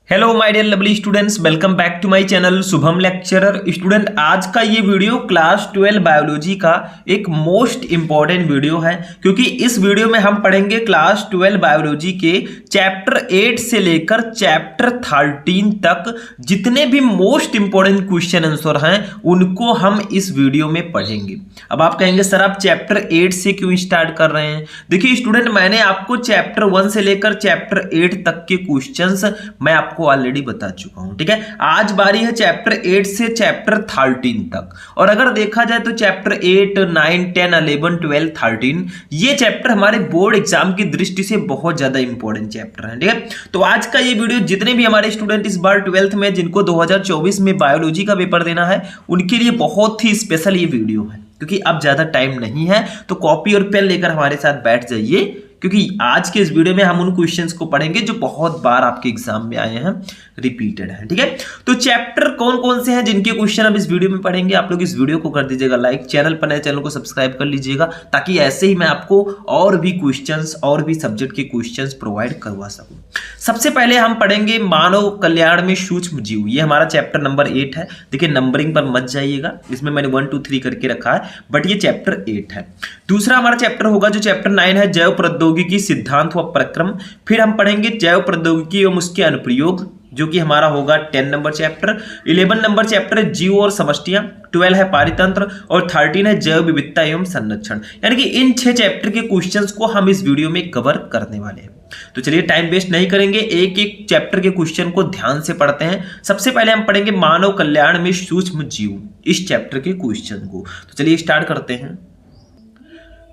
Hello my dear lovely students, welcome back to my channel Shubham lecturer. Student, आज का ये video class 12 biology का एक मोस्ट इंपॉर्टेंट वीडियो है, क्योंकि इस वीडियो में हम पढ़ेंगे क्लास 12 बायोलॉजी के चैप्टर 8 से लेकर चैप्टर 13 तक जितने भी मोस्ट इंपॉर्टेंट क्वेश्चन आंसर हैं उनको हम इस वीडियो में पढ़ेंगे। अब आप कहेंगे सर आप चैप्टर 8 से क्यों स्टार्ट कर रहे हैं? देखिए स्टूडेंट, मैंने आपको चैप्टर 1 से लेकर चैप्टर 8 तक के क्वेश्चंस मैं आपको ऑलरेडी बता चुका हूं। ठीक है, आज बारी है चैप्टर 8 से चैप्टर 13 तक। और अगर देखा जाए तो चैप्टर 8, 9, 10, 11, 12, 13 ये चैप्टर हमारे बोर्ड एग्जाम की दृष्टि से बहुत ज्यादा इंपॉर्टेंट चैप्टर है। ठीक है, तो आज का ये वीडियो जितने भी हमारे स्टूडेंट इस बार 12th में जिनको 2024 में बायोलॉजी का पेपर देना है उनके लिए बहुत ही स्पेशल ये वीडियो है, क्योंकि अब ज्यादा टाइम नहीं है। तो कॉपी और पेन लेकर हमारे साथ बैठ जाइए, क्योंकि आज के इस वीडियो में हम उन क्वेश्चंस को पढ़ेंगे जो बहुत बार आपके एग्जाम में आए हैं, रिपीटेड है। ठीक है, तो चैप्टर कौन कौन से हैं जिनके क्वेश्चन हम इस वीडियो में पढ़ेंगे। आप लोग इस वीडियो को कर दीजिएगा लाइक, चैनल पर नए चैनल को सब्सक्राइब कर लीजिएगा, ताकि ऐसे ही मैं आपको और भी क्वेश्चंस और भी सब्जेक्ट के क्वेश्चंस प्रोवाइड करवा सकूं। सबसे पहले हम पढ़ेंगे मानव कल्याण में सूक्ष्म जीव। ये हमारा चैप्टर नंबर 8 है। देखिए नंबरिंग पर मत जाइएगा, इसमें मैंने 1, 2, 3 करके रखा है, बट ये चैप्टर 8 है। दूसरा हमारा चैप्टर होगा जो चैप्टर 9 है, जैव प्रौद्योगिकी सिद्धांत व प्रक्रम। फिर हम पढ़ेंगे जैव प्रौद्योगिकी एवं उसके अनुप्रयोग, जो कि हमारा होगा 10 नंबर चैप्टर। 11 नंबर चैप्टर है जीव और समष्टियां। 12 है पारितंत्र और 13 है जैव विविधता एवं संरक्षण। यानी कि इन 6 चैप्टर के क्वेश्चंस को हम इस वीडियो में कवर करने वाले हैं। तो चलिए टाइम वेस्ट नहीं करेंगे, एक एक चैप्टर के क्वेश्चन को ध्यान से पढ़ते हैं। सबसे पहले हम पढ़ेंगे मानव कल्याण में सूक्ष्म जीव, इस चैप्टर के क्वेश्चन को। तो चलिए स्टार्ट करते हैं।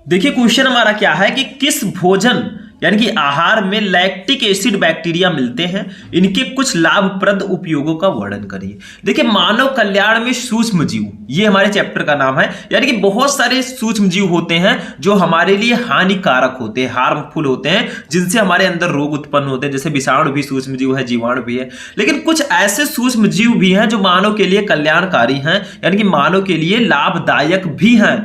देखिए क्वेश्चन हमारा क्या है कि किस भोजन यानी कि आहार में लैक्टिक एसिड बैक्टीरिया मिलते हैं, इनके कुछ लाभप्रद उपयोगों का वर्णन करिए। देखिए मानव कल्याण में सूक्ष्म जीव, ये हमारे चैप्टर का नाम है। यानी कि बहुत सारे सूक्ष्म जीव होते हैं जो हमारे लिए हानिकारक होते हैं, हार्मफुल होते हैं, जिनसे हमारे अंदर रोग उत्पन्न होते हैं। जैसे विषाणु भी सूक्ष्म जीव है, जीवाणु भी है। लेकिन कुछ ऐसे सूक्ष्म जीव भी हैं जो मानव के लिए कल्याणकारी हैं, यानी कि मानव के लिए लाभदायक भी हैं।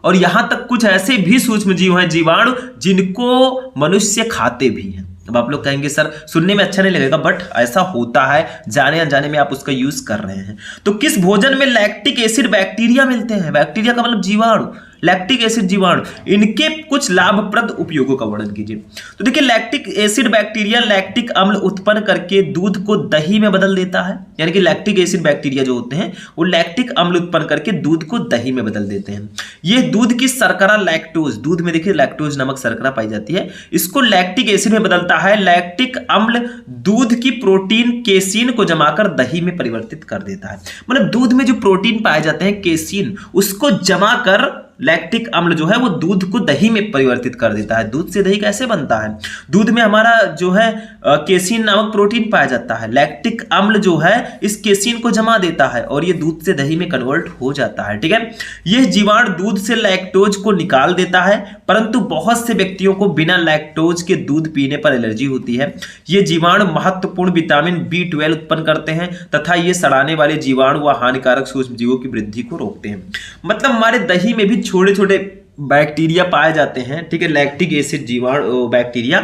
और यहां तक कुछ ऐसे भी सूक्ष्म जीव हैं, जीवाणु, जिनको मनुष्य खाते भी हैं। अब आप लोग कहेंगे सर सुनने में अच्छा नहीं लगेगा, बट ऐसा होता है, जाने अनजाने में आप उसका यूज कर रहे हैं। तो किस भोजन में लैक्टिक एसिड बैक्टीरिया मिलते हैं? बैक्टीरिया का मतलब जीवाणु, लैक्टिक एसिड जीवाणु, इनके कुछ लाभप्रद उपयोगों का वर्णन कीजिए। तो देखिए लैक्टिक एसिड बैक्टीरिया लैक्टिक अम्ल उत्पन्न करके दूध को दही में बदल देता है। यानी कि लैक्टिक एसिड बैक्टीरिया जो होते हैं वो लैक्टिक अम्ल उत्पन्न करके दूध को दही में बदल देते हैं। ये दूध की शर्करा लैक्टोज, दूध में देखिए लैक्टोज नामक शर्करा पाई जाती है, इसको लैक्टिक एसिड में बदलता है। लैक्टिक अम्ल दूध की प्रोटीन केसीन को जमाकर दही में परिवर्तित कर देता है। मतलब दूध में जो प्रोटीन पाए जाते हैं केसीन, उसको जमा कर लैक्टिक अम्ल जो है वो दूध को दही में परिवर्तित कर देता है। दूध से दही कैसे बनता है? दूध में हमारा जो है केसीन नामक प्रोटीन पाया जाता है। लैक्टिक अम्ल जो है इस केसीन को जमा देता है और ये दूध से दही में कन्वर्ट हो जाता है। ठीक है, यह जीवाणु दूध से लैक्टोज को निकाल देता है, परंतु बहुत से व्यक्तियों को बिना लैक्टोज के दूध पीने पर एलर्जी होती है। ये जीवाणु महत्वपूर्ण विटामिन B12 उत्पन्न करते हैं तथा ये सड़ाने वाले जीवाणु व हानिकारक सूक्ष्म जीवों की वृद्धि को रोकते हैं। मतलब हमारे दही में भी छोटे छोटे बैक्टीरिया पाए जाते हैं। ठीक है, लैक्टिक एसिड जीवाणु बैक्टीरिया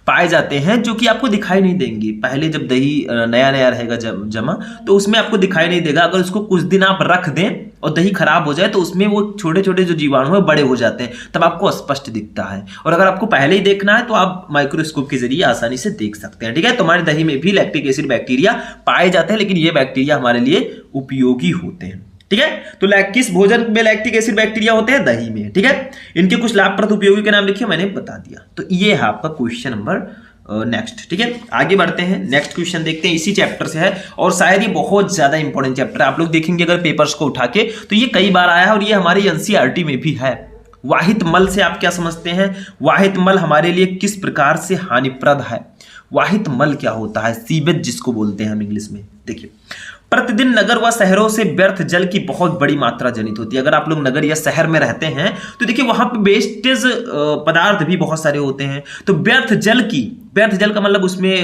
पाए जाते हैं जो कि आपको दिखाई नहीं देंगे। पहले जब दही नया नया रहेगा जमा, तो उसमें आपको दिखाई नहीं देगा। अगर उसको कुछ दिन आप रख दें और दही खराब हो जाए तो उसमें वो छोटे छोटे जो जीवाणु है बड़े हो जाते हैं, तब आपको स्पष्ट दिखता है। और अगर आपको पहले ही देखना है तो आप माइक्रोस्कोप के जरिए आसानी से देख सकते हैं। ठीक है, तो हमारे दही में भी लैक्टिक एसिड बैक्टीरिया पाए जाते हैं, लेकिन ये बैक्टीरिया हमारे लिए उपयोगी होते हैं। ठीक है, तो किस भोजन में लैक्टिक एसिड बैक्टीरिया होते हैं? दही में। ठीक है, इनके कुछ लाभप्रद उपयोगी के नाम लिखिए, मैंने बता दिया। तो ये है आपका क्वेश्चन नंबर नेक्स्ट। ठीक है, आगे बढ़ते हैं, नेक्स्ट क्वेश्चन देखते हैं, इसी चैप्टर से है और शायद ये बहुत ज्यादा इंपॉर्टेंट चैप्टर है। आप लोग देखेंगे अगर पेपर्स को उठा के तो ये कई बार आया है और ये हमारे एनसीईआरटी में भी है। वाहित मल से आप क्या समझते हैं? वाहित मल हमारे लिए किस प्रकार से हानिप्रद है? वाहित मल क्या होता है? सीवेज जिसको बोलते हैं हम इंग्लिश में। देखिए प्रतिदिन नगर व शहरों से व्यर्थ जल की बहुत बड़ी मात्रा जनित होती है। अगर आप लोग नगर या शहर में रहते हैं तो देखिए वहां पे वेस्टेज पदार्थ भी बहुत सारे होते हैं। तो व्यर्थ जल का मतलब उसमें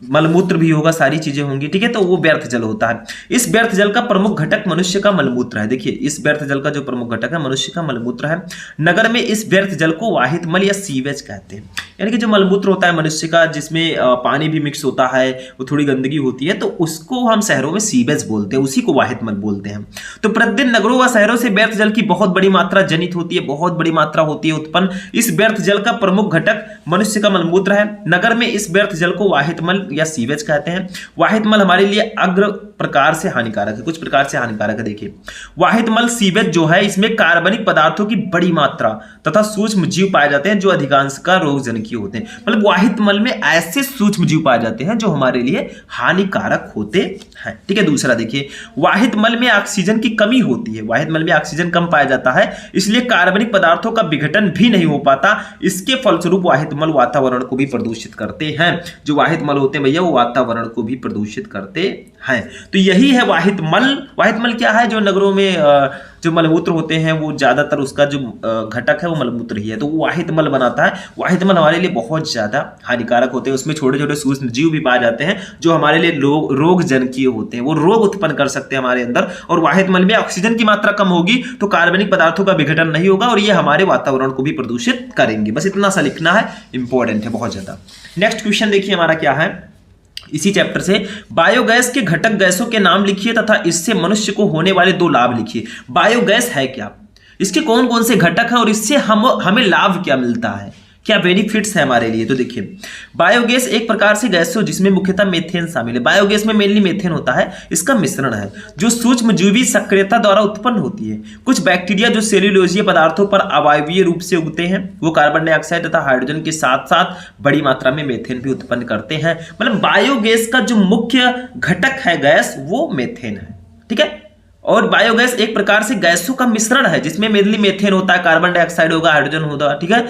मलमूत्र भी होगा, सारी चीजें होंगी। ठीक है, तो वो व्यर्थ जल होता है। इस व्यर्थ जल का प्रमुख घटक मनुष्य का मलमूत्र है। देखिए इस व्यर्थ जल का जो प्रमुख घटक है मनुष्य का मलमूत्र है। नगर में इस व्यर्थ जल को वाहित मल या सीवेज कहते हैं। यानी कि जो मलमूत्र होता है मनुष्य का, जिसमें पानी भी मिक्स होता है, वो थोड़ी गंदगी होती है, तो उसको हम शहरों में सीवेज बोलते हैं, उसी को वाहित मल बोलते हैं। तो प्रतिदिन नगरों व शहरों से व्यर्थ जल की बहुत बड़ी मात्रा जनित होती है, बहुत बड़ी मात्रा होती है उत्पन्न। इस व्यर्थ जल का प्रमुख घटक मनुष्य का मलमूत्र है। नगर में इस व्यर्थ जल को वाहित मल या सीवेज कहते हैं। वाहित मल हमारे लिए अग्र प्रकार से हानिकारक है, कुछ प्रकार से हानिकारक है। देखिए, वाहित मल सीवेज जो है, इसमें कार्बनिक पदार्थों की बड़ी मात्रा तथा सूक्ष्म जीव पाए जाते हैं जो अधिकांश का रोगजनकीय होते हैं। मतलब वाहित मल में ऐसे सूक्ष्म जीव पाए जाते हैं जो हमारे लिए हानिकारक होते हैं। ठीक है, दूसरा देखिए, वाहित मल में ऑक्सीजन की कमी होती है। वाहित मल में ऑक्सीजन कम पाया जाता है, इसलिए कार्बनिक पदार्थों का विघटन भी नहीं हो पाता। इसके फलस्वरूप वाहित मल वातावरण को भी प्रदूषित करते हैं। जो वाहित मल होते हैं भैया, वो वातावरण को भी प्रदूषित करते हैं। तो यही है वाहित मल। वाहित मल क्या है? जो नगरों में जो मलमूत्र होते हैं, वो ज्यादातर उसका जो घटक है वो मलमूत्र ही है, तो वो वाहित मल बनाता है। वाहित मल हमारे लिए बहुत ज्यादा हानिकारक होते हैं। उसमें छोटे छोटे सूक्ष्म जीव भी पाए जाते हैं जो हमारे लिए रोग जनकीय होते हैं, वो रोग उत्पन्न कर सकते हैं हमारे अंदर। और वाहित मल में ऑक्सीजन की मात्रा कम होगी तो कार्बनिक पदार्थों का विघटन नहीं होगा और ये हमारे वातावरण को भी प्रदूषित करेंगे। बस इतना सा लिखना है, इंपॉर्टेंट है बहुत ज्यादा। नेक्स्ट क्वेश्चन देखिए हमारा क्या है इसी चैप्टर से, बायोगैस के घटक गैसों के नाम लिखिए तथा इससे मनुष्य को होने वाले 2 लाभ लिखिए। बायोगैस है क्या, इसके कौन कौन से घटक हैं और इससे हमें लाभ क्या मिलता है, क्या बेनिफिट्स है हमारे लिए। तो देखिए, बायोगैस एक प्रकार से गैस हो जिसमें मुख्यतः मेथेन शामिल है। बायोगैस में मेनली मेथेन होता है, इसका मिश्रण है जो सूक्ष्मजीवी सक्रियता द्वारा उत्पन्न होती है। कुछ बैक्टीरिया जो सेल्यूलोजीय पदार्थों पर अवायवीय रूप से उगते हैं, वो कार्बन डाइऑक्साइड तथा हाइड्रोजन के साथ साथ बड़ी मात्रा में मेथेन भी उत्पन्न करते हैं। मतलब बायोगैस का जो मुख्य घटक है गैस, वो मेथेन है। ठीक है, और बायोगैस एक प्रकार से गैसों का मिश्रण है जिसमें मेनली मेथेन होता है, कार्बन डाइऑक्साइड होगा, हाइड्रोजन होगा। ठीक है,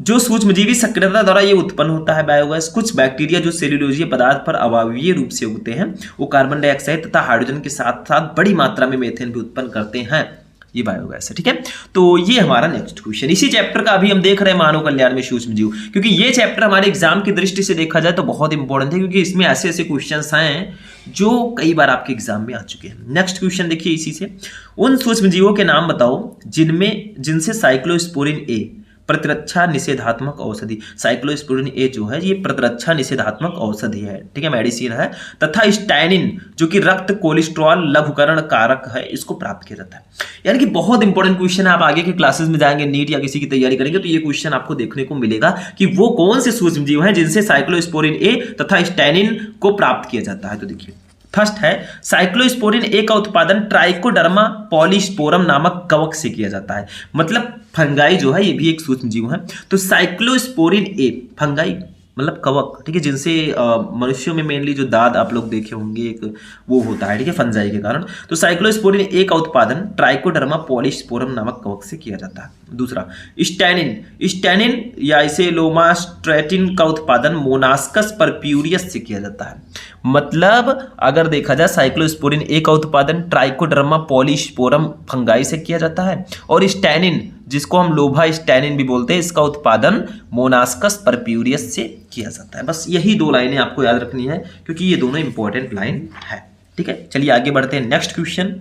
जो सूक्ष्मजीवी सक्रियता द्वारा ये उत्पन्न होता है बायोगैस। कुछ बैक्टीरिया जो सेल्यूलोजीय पदार्थ पर अवायवीय रूप से उगते हैं, वो कार्बन डाइऑक्साइड तथा हाइड्रोजन के साथ साथ बड़ी मात्रा में मेथेन भी उत्पन्न करते हैं, ये बायोगैस है। ठीक है, तो ये हमारा नेक्स्ट क्वेश्चन। इसी चैप्टर का अभी हम देख रहे हैं मानव कल्याण में सूक्ष्म जीव, क्योंकि ये चैप्टर हमारे एग्जाम की दृष्टि से देखा जाए तो बहुत इंपॉर्टेंट है, क्योंकि इसमें ऐसे ऐसे क्वेश्चंस हैं जो कई बार आपके एग्जाम में आ चुके हैं। नेक्स्ट क्वेश्चन देखिए इसी से, उन सूक्ष्म जीवों के नाम बताओ जिनसे साइक्लोस्पोरिन ए प्रतिरक्षा निषेधात्मक औषधि, साइक्लोस्पोरिन ए जो है ये प्रतिरक्षा निषेधात्मक औषधि है। ठीक है, मेडिसिन है, तथा स्टैनिन जो कि रक्त कोलेस्ट्रॉल लघुकरण कारक है, इसको प्राप्त किया जाता है। यानी कि बहुत इंपॉर्टेंट क्वेश्चन है। आप आगे के क्लासेस में जाएंगे, नीट या किसी की तैयारी करेंगे तो ये क्वेश्चन आपको देखने को मिलेगा कि वो कौन से सूक्ष्म जीव हैं जिनसे साइक्लोस्पोरिन ए तथा स्टैनिन को प्राप्त किया जाता है। तो देखिए, फर्स्ट है साइक्लोस्पोरिन ए का उत्पादन ट्राइकोडर्मा पॉलीस्पोरम नामक कवक से किया जाता है। मतलब फंगाई जो है ये भी एक सूक्ष्म जीव है। तो साइक्लोस्पोरिन ए फंगाई मतलब कवक, ठीक है, जिनसे मनुष्यों में मेनली जो दाद आप लोग देखे होंगे एक वो होता है, ठीक है, फंजाई के कारण। तो साइक्लोस्पोरिन ए का उत्पादन ट्राइकोडर्मा पॉलीस्पोरम नामक कवक से किया जाता है। दूसरा स्टैनिन या इसे लोमास्ट्रेटिन का उत्पादन मोनास्कस परप्यूरियस से किया जाता है। मतलब अगर देखा जाए साइक्लोस्पोरिन ए का उत्पादन ट्राइकोडर्मा पॉलीस्पोरम फंगाई से किया जाता है, और स्टैनिन जिसको हम लोभा स्टैनिन भी बोलते हैं, इसका उत्पादन मोनास्कस परप्यूरियस से किया जाता है। बस यही 2 लाइनें आपको याद रखनी है क्योंकि ये दोनों इंपॉर्टेंट लाइन है। ठीक है, चलिए आगे बढ़ते हैं नेक्स्ट क्वेश्चन।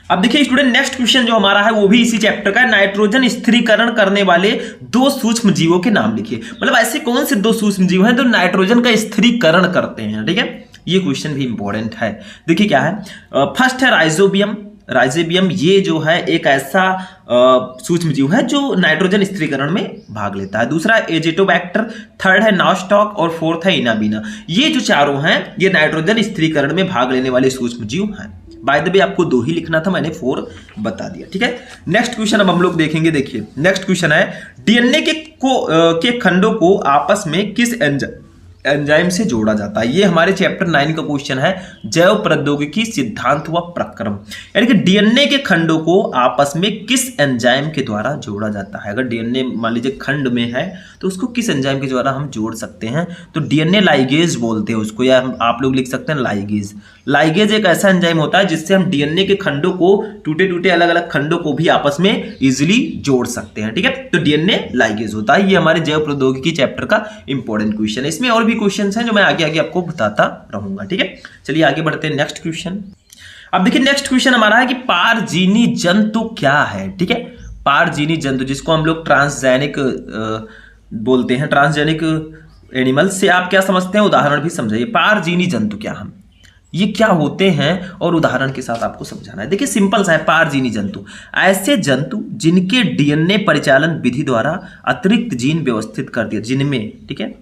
अब देखिए स्टूडेंट, नेक्स्ट क्वेश्चन जो हमारा है वो भी इसी चैप्टर का है। नाइट्रोजन स्थिरीकरण करने वाले 2 सूक्ष्म जीवों के नाम लिखिए। मतलब ऐसे कौन से 2 सूक्ष्म जीव हैं जो नाइट्रोजन का स्थिरीकरण करते हैं। ठीक है, ये क्वेश्चन भी इंपॉर्टेंट है। देखिए क्या है, फर्स्ट है राइजोबियम। ये जो है एक ऐसा सूक्ष्म जीव है जो नाइट्रोजन स्थिरीकरण में भाग लेता है। दूसरा एजेटोबैक्टर, थर्ड है नॉस्टॉक और फोर्थ है इनाबिना। ये जो चारों हैं ये नाइट्रोजन स्थिरीकरण में भाग लेने वाले सूक्ष्म जीव हैं। बाय द वे आपको 2 ही लिखना था, मैंने 4 बता दिया। ठीक है, नेक्स्ट क्वेश्चन अब हम लोग देखेंगे। देखिए नेक्स्ट क्वेश्चन है, डीएनए के खंडों को आपस में किस एंजाइम से जोड़ा जाता है। ये हमारे चैप्टर 9 का क्वेश्चन है, जैव प्रौद्योगिकी सिद्धांत व प्रक्रम। यानी कि डीएनए के खंडों को आपस में किस एंजाइम के द्वारा जोड़ा जाता है। अगर डीएनए मान लीजिए खंड में है तो उसको किस एंजाइम के द्वारा हम जोड़ सकते हैं। तो डीएनए लाइगेज बोलते हैं उसको, या आप लोग लिख सकते हैं लाइगेज। लाइगेज एक ऐसा एंजाइम होता है जिससे हम डीएनए के खंडों को, टूटे टूटे अलग अलग खंडों को भी आपस में इजिली जोड़ सकते हैं। ठीक है, तो डीएनए लाइगेज होता है। ये हमारे जैव प्रौद्योगिकी चैप्टर का इंपॉर्टेंट क्वेश्चन है। इसमें और भी क्वेश्चंस हैं जो मैं आगे आगे आपको बताता रहूंगा। ठीक है, चलिए आगे बढ़ते हैं नेक्स्ट क्वेश्चन। अब देखिए नेक्स्ट क्वेश्चन हमारा है कि पारजीनी जंतु क्या है। ठीक है, पारजीनी जंतु जिसको हम लोग ट्रांसजेनिक बोलते हैं ट्रांसजेनिक एनिमल से आप क्या समझते हैं, उदाहरण भी समझाइए। पारजीवी जंतु क्या हम, ये क्या होते हैं और उदाहरण के साथ आपको समझाना है। देखिए सिंपल सा है, पारजीवी जंतु ऐसे जंतु जिनके डीएनए परिचालन विधि द्वारा अतिरिक्त जीन व्यवस्थित कर दिया, जिनमें, ठीक है,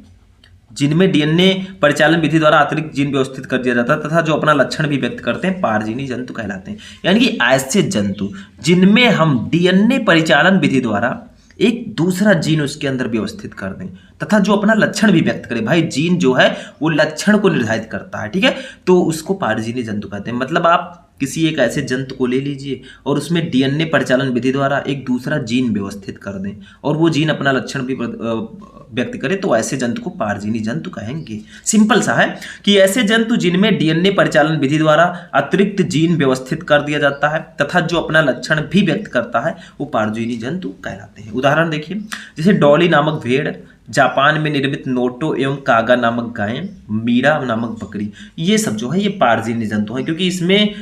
जिनमें डीएनए परिचालन विधि द्वारा अतिरिक्त जीन व्यवस्थित कर दिया जाता है तथा जो अपना लक्षण भी व्यक्त करते हैं, पारजीवी जंतु कहलाते हैं। यानी कि ऐसे जंतु जिनमें हम डीएनए परिचालन विधि द्वारा एक दूसरा जीन उसके अंदर व्यवस्थित कर दें तथा जो अपना लक्षण भी व्यक्त करे। भाई जीन जो है वो लक्षण को निर्धारित करता है, ठीक है, तो उसको पारजीवी जंतु कहते हैं। मतलब आप किसी एक ऐसे जंतु को ले लीजिए और उसमें डीएनए परिचालन विधि द्वारा एक दूसरा जीन व्यवस्थित कर दें और वो जीन अपना लक्षण भी व्यक्त करे, तो ऐसे जंतु को पारजीवी जंतु कहेंगे। सिंपल सा है कि ऐसे जंतु जिनमें डीएनए परिचालन विधि द्वारा अतिरिक्त जीन व्यवस्थित कर दिया जाता है तथा जो अपना लक्षण भी व्यक्त करता है, वो पारजीवी जंतु कहलाते हैं। उदाहरण देखिए, जैसे डॉली नामक भेड़, जापान में निर्मित नोटो एवं कागा नामक गायें, मीरा नामक बकरी, ये सब जो है ये पारजीवी जंतु हैं, क्योंकि इसमें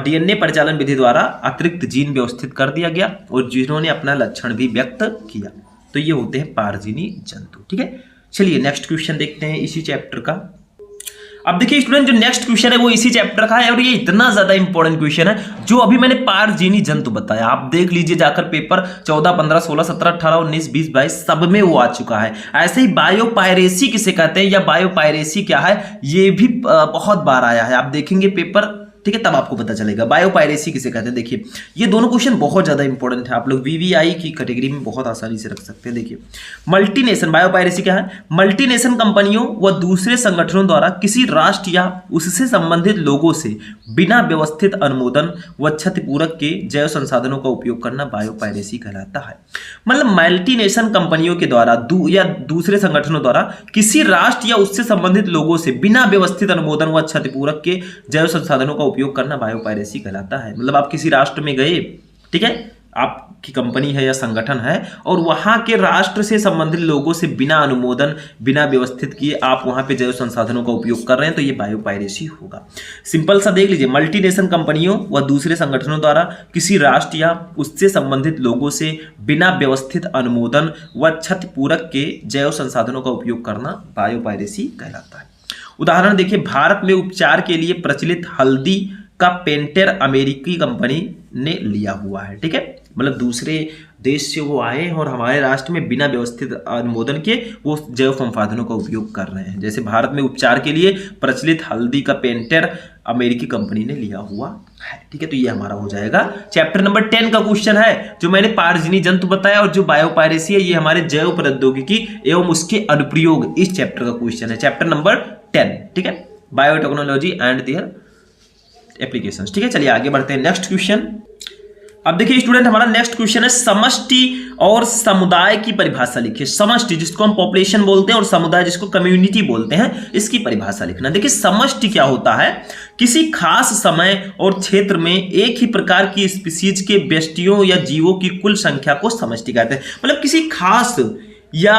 डीएनए परिचालन विधि द्वारा अतिरिक्त जीन व्यवस्थित कर दिया गया और जिन्होंने अपना लक्षण भी व्यक्त किया, तो ये होते हैं पारजीवी जंतु। ठीक है, चलिए नेक्स्ट क्वेश्चन देखते हैं इसी चैप्टर का। अब देखिए स्टूडेंट, जो नेक्स्ट क्वेश्चन है वो इसी चैप्टर का है और ये इतना ज्यादा इंपॉर्टेंट क्वेश्चन है जो अभी मैंने पारजीवी जंतु बताया, आप देख लीजिए जाकर पेपर 14, 15, 16, 17, 18, 19, 20, 22 सब में वो आ चुका है। ऐसे ही बायोपायरेसी किसे कहते हैं या बायोपायरेसी क्या है, ये भी बहुत बार आया है, आप देखेंगे पेपर, ठीक है, तब आपको पता चलेगा बायोपायरेसी किसे कहते हैं। देखिए ये दोनों क्वेश्चन बहुत ज्यादा इंपॉर्टेंट है, आप लोग वीवीआई की कैटेगरी में बहुत आसानी से रख सकते हैं। देखिए मल्टीनेशन, बायोपायरेसी क्या है, मल्टीनेशन कंपनियों व दूसरे संगठनों द्वारा किसी राष्ट्र या उससे संबंधित लोगों से बिना व्यवस्थित अनुमोदन व क्षतिपूरक के जैव संसाधनों का उपयोग करना बायोपायरेसी कहलाता है। मतलब मल्टीनेशन कंपनियों के द्वारा या दूसरे संगठनों द्वारा किसी राष्ट्र या उससे संबंधित लोगों से बिना व्यवस्थित अनुमोदन व क्षतिपूरक के जैव संसाधनों का उपयोग करना बायोपायरेसी कहलाता है। मतलब आप किसी राष्ट्र में गए, ठीक है, आपकी कंपनी है या संगठन है और वहां के राष्ट्र से संबंधित लोगों से बिना अनुमोदन, बिना व्यवस्थित किए आप वहां पे जैव संसाधनों का उपयोग कर रहे हैं, तो ये बायोपायरेसी होगा। सिंपल सा देख लीजिए, मल्टीनेशन कंपनियों व दूसरे संगठनों द्वारा किसी राष्ट्र या उससे संबंधित लोगों से बिना व्यवस्थित अनुमोदन व क्षतिपूरक के जैव संसाधनों का उपयोग करना बायोपायरेसी कहलाता है। उदाहरण देखिए, भारत में उपचार के लिए प्रचलित हल्दी का पेंटेर अमेरिकी कंपनी ने लिया हुआ है। ठीक है, मतलब दूसरे देश से वो आए और हमारे राष्ट्र में बिना व्यवस्थित अनुमोदन के वो जैव संसाधनों का उपयोग कर रहे हैं। जैसे भारत में उपचार के लिए प्रचलित हल्दी का पेंटेर अमेरिकी कंपनी ने लिया हुआ है। ठीक है, तो ये हमारा हो जाएगा चैप्टर नंबर 10 का क्वेश्चन है, जो मैंने पारजीवी जंतु बताया, और जो बायोपायरेसी है ये हमारे जैव प्रौद्योगिकी एवं उसके अनुप्रयोग, इस चैप्टर का क्वेश्चन है, चैप्टर नंबर 10। ठीक है, बायोटेक्नोलॉजी एंड देयर एप्लीकेशंस। ठीक है, चलिए आगे बढ़ते हैं। नेक्स्ट क्वेश्चन, अब देखिए स्टूडेंट, हमारा नेक्स्ट क्वेश्चन है समष्टि और समुदाय की परिभाषा लिखिए। समष्टि जिसको हम पॉपुलेशन बोलते हैं और समुदाय जिसको कम्युनिटी बोलते हैं, इसकी परिभाषा लिखना। देखिए समष्टि क्या होता है, किसी खास समय और क्षेत्र में एक ही प्रकार की स्पीसीज के व्यष्टियों या जीवों की कुल संख्या को समष्टि कहते हैं। मतलब किसी खास या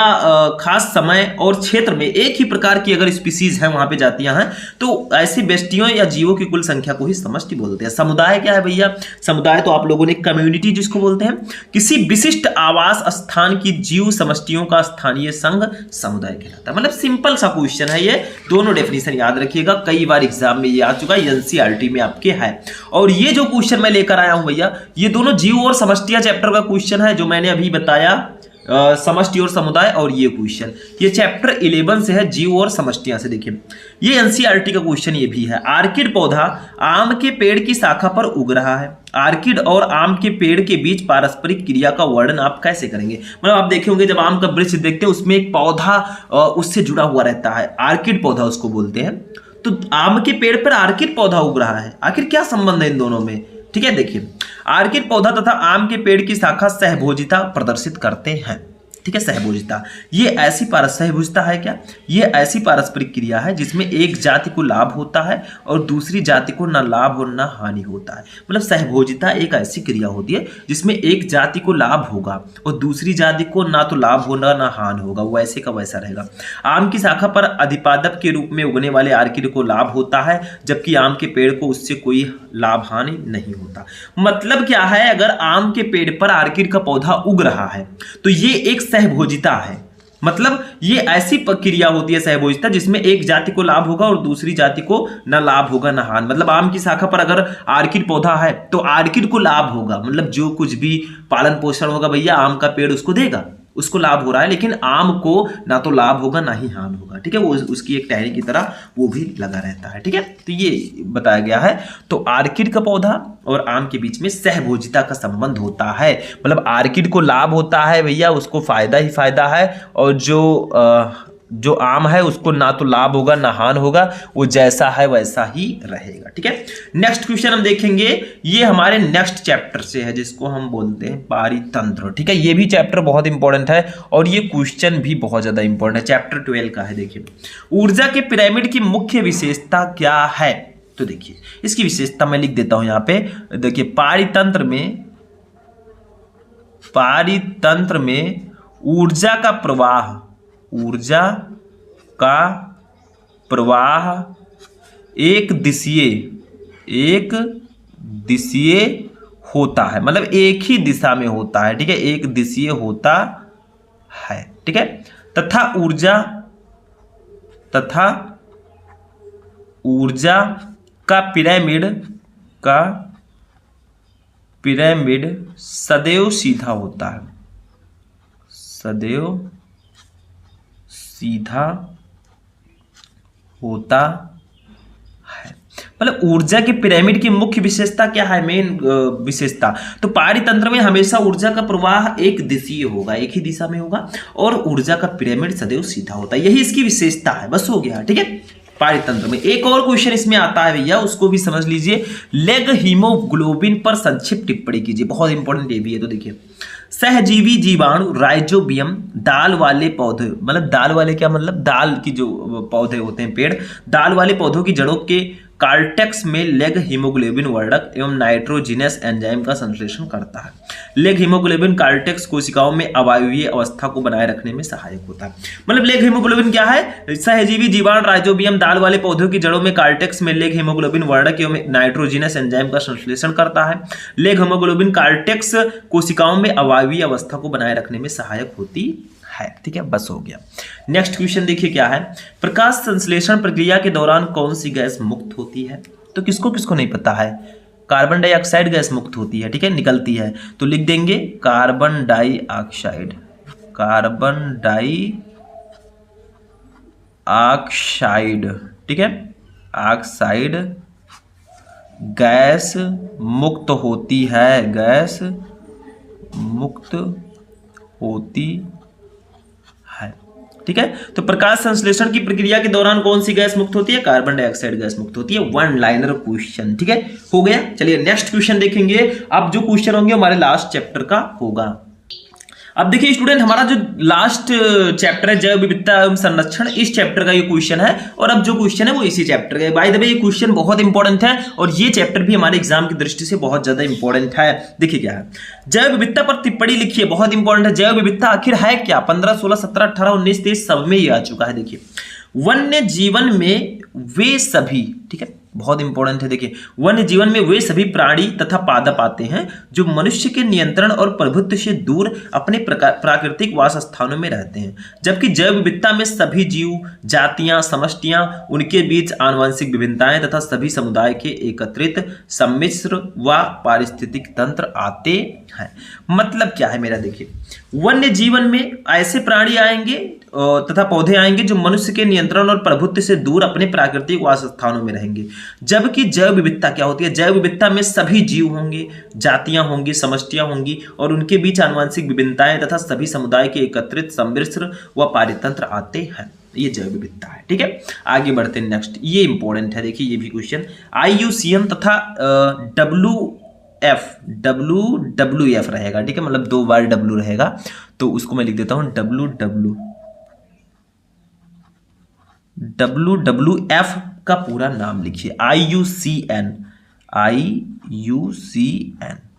खास समय और क्षेत्र में एक ही प्रकार की अगर स्पीसीज है, वहां पे जातियां हैं, तो ऐसे व्यष्टियों या जीवों की कुल संख्या को ही समष्टि बोलते हैं। समुदाय क्या है भैया, समुदाय तो आप लोगों ने कम्युनिटी जिसको बोलते हैं, किसी विशिष्ट आवास स्थान की जीव समष्टियों का स्थानीय संघ समुदाय कहलाता है। मतलब सिंपल सा क्वेश्चन है ये, दोनों डेफिनेशन याद रखिएगा, कई बार एग्जाम में ये आ चुका है, एनसीईआरटी में आपके है। और ये जो क्वेश्चन मैं लेकर आया हूं भैया, ये दोनों जीव और समष्टियां चैप्टर का क्वेश्चन है, जो मैंने अभी बताया समष्टि और समुदाय, और ये क्वेश्चन ये चैप्टर 11 से है, जीव और समष्टियां से। देखिए ये एनसीईआरटी का क्वेश्चन ये भी है। आर्किड पौधा आम के पेड़ की शाखा पर उग रहा है। आर्किड और आम के पेड़ के बीच पारस्परिक क्रिया का वर्णन आप कैसे करेंगे। मतलब आप देखे होंगे जब आम का वृक्ष देखते हैं उसमें एक पौधा उससे जुड़ा हुआ रहता है, आर्किड पौधा उसको बोलते हैं। तो आम के पेड़ पर आर्किड पौधा उग रहा है, आखिर क्या संबंध है इन दोनों में। ठीक है, देखिए आर्किड पौधा तथा आम के पेड़ की शाखा सहभोजिता प्रदर्शित करते हैं। ठीक है, सहभोजिता, ये ऐसी सहभोजिता है क्या, ये ऐसी पारस्परिक क्रिया है जिसमें एक जाति को लाभ होता है और दूसरी जाति को ना लाभ और ना हानि होता है। मतलब सहभोजिता एक ऐसी क्रिया होती है जिसमें एक जाति को लाभ होगा और दूसरी जाति को ना तो लाभ होगा ना हानि होगा, वो ऐसे का वैसा रहेगा। आम की शाखा पर अधिपादप के रूप में उगने वाले आर्किड को लाभ होता है, जबकि आम के पेड़ को उससे कोई लाभ हानि नहीं होता। मतलब क्या है, अगर आम के पेड़ पर आर्किड का पौधा उग रहा है तो ये एक सहभोजिता है। मतलब ये ऐसी प्रक्रिया होती है सहभोजिता जिसमें एक जाति को लाभ होगा और दूसरी जाति को न लाभ होगा न हानि। मतलब आम की शाखा पर अगर आर्किड पौधा है तो आर्किड को लाभ होगा, मतलब जो कुछ भी पालन पोषण होगा भैया आम का पेड़ उसको देगा, उसको लाभ हो रहा है, लेकिन आम को ना तो लाभ होगा ना ही हानि होगा। ठीक है, वो उसकी एक टहनी की तरह वो भी लगा रहता है। ठीक है, तो ये बताया गया है। तो आर्किड का पौधा और आम के बीच में सहभोजिता का संबंध होता है, मतलब आर्किड को लाभ होता है भैया, उसको फायदा ही फायदा है, और जो आम है उसको ना तो लाभ होगा ना हानि होगा, वो जैसा है वैसा ही रहेगा। ठीक है, नेक्स्ट क्वेश्चन हम देखेंगे, ये हमारे नेक्स्ट चैप्टर से है जिसको हम बोलते हैं पारितंत्र। ठीक है, ये भी चैप्टर बहुत इंपॉर्टेंट है और ये क्वेश्चन भी बहुत ज्यादा इंपॉर्टेंट है, चैप्टर 12 का है। देखिए, ऊर्जा के पिरामिड की मुख्य विशेषता क्या है? तो देखिए इसकी विशेषता मैं लिख देता हूं यहां पे। देखिए, पारितंत्र में ऊर्जा का प्रवाह एक दिशीय होता है, मतलब एक ही दिशा में होता है। ठीक है, एक दिशीय होता है। ठीक है, तथा ऊर्जा का पिरामिड सदैव सीधा होता है, सदैव सीधा होता है। मतलब ऊर्जा के पिरामिड की मुख्य विशेषता क्या है, मेन विशेषता? तो पारितंत्र में हमेशा ऊर्जा का प्रवाह एक दिशीय होगा, एक ही दिशा में होगा, और ऊर्जा का पिरामिड सदैव सीधा होता है, यही इसकी विशेषता है। बस हो गया। ठीक है, पारितंत्र में एक और क्वेश्चन इसमें आता है भैया, उसको भी समझ लीजिए। लेग हीमोग्लोबिन पर संक्षिप्त टिप्पणी कीजिए, बहुत इंपॉर्टेंट ये भी है। तो देखिए, सहजीवी जीवाणु राइजोबियम दाल वाले पौधे, मतलब दाल वाले क्या मतलब, दाल की जो पौधे होते हैं पेड़, दाल वाले पौधों की जड़ों के कार्टेक्स में लेग हीमोग्लोबिन वर्णक एवं नाइट्रोजिनस एंजाइम का संश्लेषण करता है। लेग हीमोग्लोबिन कार्टेक्स कोशिकाओं में अवायवीय अवस्था को बनाए रखने में सहायक होता है। मतलब लेग हीमोग्लोबिन क्या है? सहजीवी जीवाणु राइजोबियम दाल वाले पौधों की जड़ों में कार्टेक्स में लेग हीमोग्लोबिन वर्णक एवं नाइट्रोजिनस एंजाइम का संश्लेषण करता है। लेग हीमोग्लोबिन कार्टेक्स कोशिकाओं में अवायवीय अवस्था को बनाए रखने में सहायक होती है। ठीक है, बस हो गया। नेक्स्ट क्वेश्चन देखिए क्या है, प्रकाश संश्लेषण प्रक्रिया के दौरान कौन सी गैस मुक्त होती है? तो किसको किसको नहीं पता है, कार्बन डाइऑक्साइड गैस मुक्त होती है। ठीक है, निकलती है, तो लिख देंगे कार्बन डाइऑक्साइड। ठीक है, ऑक्साइड गैस मुक्त होती है, गैस मुक्त होती है। ठीक है, तो प्रकाश संश्लेषण की प्रक्रिया के दौरान कौन सी गैस मुक्त होती है? कार्बन डाइऑक्साइड गैस मुक्त होती है। One liner question. ठीक है, हो गया। चलिए नेक्स्ट क्वेश्चन देखेंगे। अब जो क्वेश्चन होंगे हमारे लास्ट चैप्टर का होगा। अब देखिए स्टूडेंट, हमारा जो लास्ट चैप्टर है जैव विविधता एवं संरक्षण, इस चैप्टर का ये क्वेश्चन है, और अब जो क्वेश्चन है वो इसी चैप्टर का है। बाय द वे ये क्वेश्चन बहुत इंपॉर्टेंट है और ये चैप्टर भी हमारे एग्जाम की दृष्टि से बहुत ज्यादा इंपॉर्टेंट है। देखिए क्या है, जैव विविधता पर टिप्पणी लिखिए, बहुत इंपॉर्टेंट है। जैव विविधता आखिर है क्या? 15, 16, 17, 18, 19, 23 सब में ये आ चुका है। देखिए, वन्य जीवन में वे सभी, ठीक है, बहुत इंपॉर्टेंट है। देखिए, वन्य जीवन में वे सभी प्राणी तथा पादप आते हैं जो मनुष्य के नियंत्रण और प्रभुत्व से दूर अपने प्राकृतिक वास स्थानों में रहते हैं, जबकि जैव विविधता में सभी जीव, जातियां, समष्टियां, उनके बीच आनुवंशिक विभिन्नताएं तथा सभी समुदाय के एकत्रित सम्मिश्र व पारिस्थितिक तंत्र आते हैं। मतलब क्या है मेरा? देखिए, वन्य जीवन में ऐसे प्राणी आएंगे तथा पौधे आएंगे जो मनुष्य के नियंत्रण और प्रभुत्व से दूर अपने प्राकृतिक वास स्थानों में रहेंगे, जबकि जैव विविधता क्या होती है? जैव विविधता में सभी जीव होंगे, जातियां होंगी, समष्टियां होंगी और उनके बीच आनुवंशिक विभिन्नताएं तथा सभी समुदाय के एकत्रित सम्मिश्र व पारितंत्र आते हैं। ये जैव विविधता है। ठीक है, आगे बढ़ते हैं। नेक्स्ट, ये इंपॉर्टेंट है। देखिए, ये भी क्वेश्चन IUCN तथा WWF रहेगा। ठीक है, मतलब 2 बार W रहेगा, तो उसको मैं लिख देता हूं WWF का पूरा नाम लिखिए, IUCN।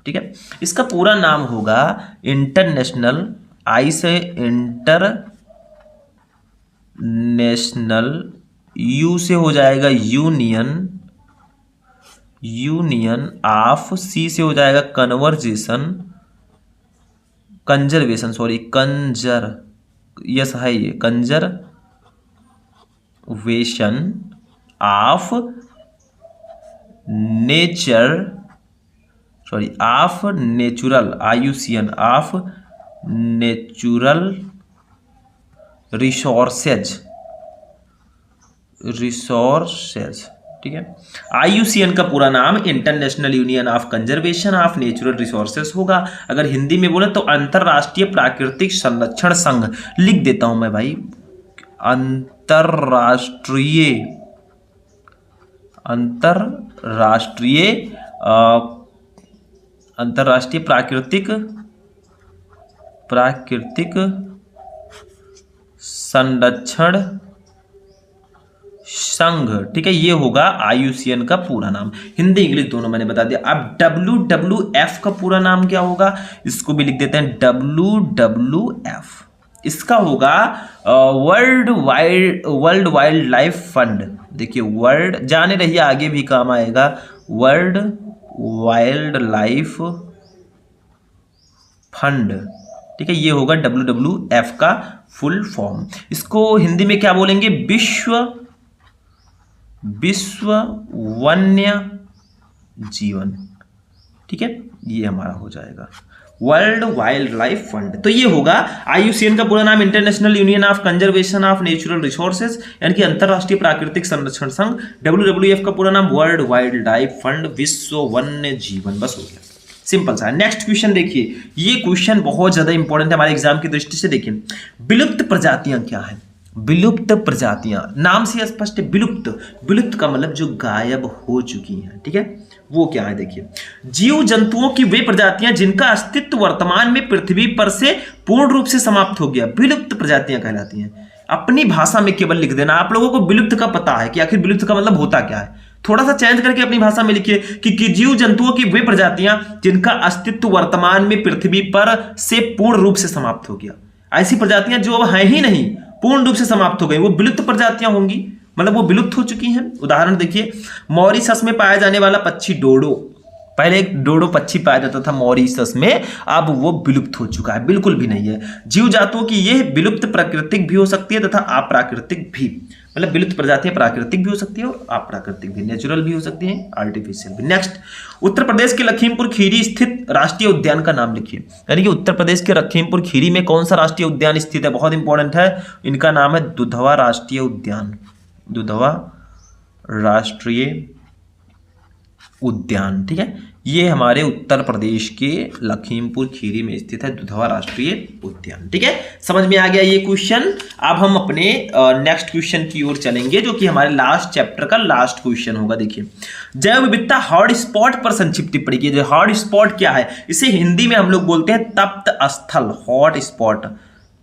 ठीक है, इसका पूरा नाम होगा इंटरनेशनल, आई से इंटरनेशनल, यू से हो जाएगा यूनियन ऑफ, सी से हो जाएगा कंजर्वेशन, यस है ये, conservation of nature, sorry of natural, IUCN of natural resources, ठीक है। IUCN का पूरा नाम international union of conservation of natural resources होगा। अगर हिंदी में बोले तो अंतरराष्ट्रीय प्राकृतिक संरक्षण संघ, लिख देता हूं मैं भाई, अंतरराष्ट्रीय प्राकृतिक संरक्षण संघ, ठीक है। ये होगा IUCN का पूरा नाम, हिंदी इंग्लिश दोनों मैंने बता दिया। अब WWF का पूरा नाम क्या होगा, इसको भी लिख देते हैं WWF। इसका होगा वर्ल्ड वाइल्ड लाइफ फंड। देखिए वर्ल्ड, जाने रहिए आगे भी काम आएगा, वर्ल्ड वाइल्ड लाइफ फंड, ठीक है। ये होगा WWF का फुल फॉर्म। इसको हिंदी में क्या बोलेंगे, विश्व वन्य जीवन, ठीक है। ये हमारा हो जाएगा वर्ल्ड वाइल्ड लाइफ फंड। तो ये होगा IUCN का पूरा नाम international union of conservation of natural resources, यानी कि अंतरराष्ट्रीय प्राकृतिक संरक्षण संघ। WWF का पूरा नाम वर्ल्ड वाइल्ड लाइफ फंड, विश्व वन्य जीवन। बस हो गया, सिंपल सा है। नेक्स्ट क्वेश्चन देखिए, ये क्वेश्चन बहुत ज्यादा इंपॉर्टेंट है हमारे एग्जाम की दृष्टि से। देखिए विलुप्त प्रजातियां क्या है, विलुप्त प्रजातियां नाम से स्पष्ट है, विलुप्त का मतलब जो गायब हो चुकी हैं, ठीक है, वो क्या है। देखिए जीव जंतुओं की वे प्रजातियां जिनका अस्तित्व वर्तमान में पृथ्वी पर से पूर्ण रूप से समाप्त हो गया, विलुप्त प्रजातियां कहलाती हैं। अपनी भाषा में केवल लिख देना, आप लोगों को विलुप्त का पता है कि आखिर विलुप्त का मतलब होता क्या है, थोड़ा सा चेंज करके अपनी भाषा में लिखिए कि जीव जंतुओं की वे प्रजातियां जिनका अस्तित्व वर्तमान में पृथ्वी पर से पूर्ण रूप से समाप्त हो गया। ऐसी प्रजातियां जो अब हैं ही नहीं, पूर्ण रूप से समाप्त हो गई, वो विलुप्त प्रजातियां होंगी, मतलब वो विलुप्त हो चुकी हैं। उदाहरण देखिए, मॉरिशस में पाया जाने वाला पक्षी डोडो, पहले एक डोडो पक्षी पाया जाता था मॉरिशस में, अब वो विलुप्त हो चुका है, बिल्कुल भी नहीं है। जीव जातुओं की ये विलुप्त प्राकृतिक भी हो सकती है तथा अप्राकृतिक भी, मतलब विलुप्त प्रजातियां प्राकृतिक भी हो सकती है और अप्राकृतिक भी, नेचुरल भी हो सकती है, आर्टिफिशियल भी। नेक्स्ट, उत्तर प्रदेश के लखीमपुर खीरी स्थित राष्ट्रीय उद्यान का नाम लिखिए, यानी कि उत्तर प्रदेश के लखीमपुर खीरी में कौन सा राष्ट्रीय उद्यान स्थित है, बहुत इंपॉर्टेंट है। इनका नाम है दुधवा राष्ट्रीय उद्यान, दुधवा राष्ट्रीय उद्यान, ठीक है। ये हमारे उत्तर प्रदेश के लखीमपुर खीरी में स्थित है दुधवा राष्ट्रीय उद्यान, ठीक है। समझ में आ गया ये क्वेश्चन। अब हम अपने नेक्स्ट क्वेश्चन की ओर चलेंगे, जो कि हमारे लास्ट चैप्टर का लास्ट क्वेश्चन होगा। देखिए जैव विविधता हॉट स्पॉट पर संक्षिप्त टिप्पणी की। जो हॉट स्पॉट क्या है, इसे हिंदी में हम लोग बोलते हैं तप्त स्थल, हॉट स्पॉट,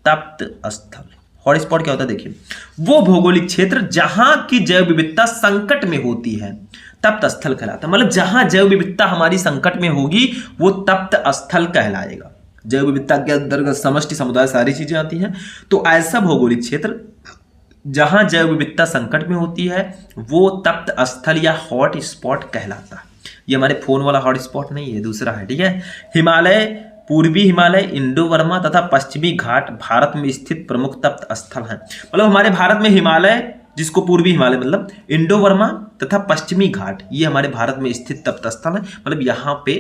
तप्त स्थल। हॉट स्पॉट क्या होता है, देखिए वो भौगोलिक क्षेत्र जहां की जैव विविधता संकट में होती है, तप्त स्थल कहलाता है। मतलब जहां जैव विविधता हमारी संकट में होगी वो तप्त स्थल कहलाएगा। जैव विविधता के अंतर्गत समष्टि, समुदाय, सारी चीजें आती हैं। तो ऐसा भौगोलिक क्षेत्र जहां जैव विविधता संकट में होती है वो तप्त स्थल या हॉट स्पॉट कहलाता है। ये हमारे फोन वाला हॉट स्पॉट नहीं है, दूसरा है, ठीक है। हिमालय, पूर्वी हिमालय, इंडो बर्मा तथा पश्चिमी घाट भारत में स्थित प्रमुख तप्त स्थल हैं। मतलब हमारे भारत में हिमालय, जिसको पूर्वी हिमालय मतलब इंडो बर्मा तथा पश्चिमी घाट, ये हमारे भारत में स्थित तप्त स्थल है। मतलब यहाँ पे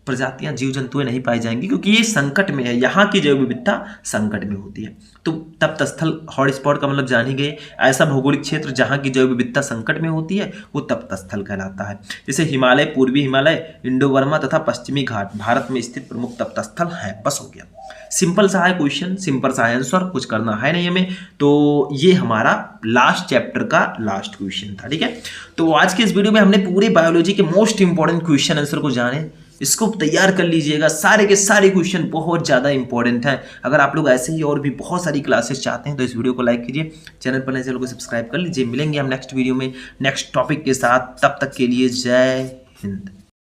प्रजातियां, जीव जंतुएं नहीं पाई जाएंगी क्योंकि ये संकट में है, यहाँ की जैव विविधता संकट में होती है। तो तप्त स्थल, हॉट स्पॉट का मतलब जान ही गए, ऐसा भौगोलिक क्षेत्र जहाँ की जैव विविधता संकट में होती है वो तप्त स्थल कहलाता है। जैसे हिमालय, पूर्वी हिमालय, इंडो बर्मा तथा पश्चिमी घाट भारत में स्थित प्रमुख तप्त स्थल है। बस हो गया, सिंपल सा है क्वेश्चन, सिंपल सा आंसर, कुछ करना है नहीं हमें। तो ये हमारा लास्ट चैप्टर का लास्ट क्वेश्चन था, ठीक है। तो आज के इस वीडियो में हमने पूरे बायोलॉजी के मोस्ट इंपॉर्टेंट क्वेश्चन आंसर को जाने, इसको तैयार कर लीजिएगा। सारे के सारे क्वेश्चन बहुत ज़्यादा इंपॉर्टेंट हैं। अगर आप लोग ऐसे ही और भी बहुत सारी क्लासेस चाहते हैं तो इस वीडियो को लाइक कीजिए, चैनल पर नए चैनल को सब्सक्राइब कर लीजिए। मिलेंगे हम नेक्स्ट वीडियो में नेक्स्ट टॉपिक के साथ, तब तक के लिए जय हिंद।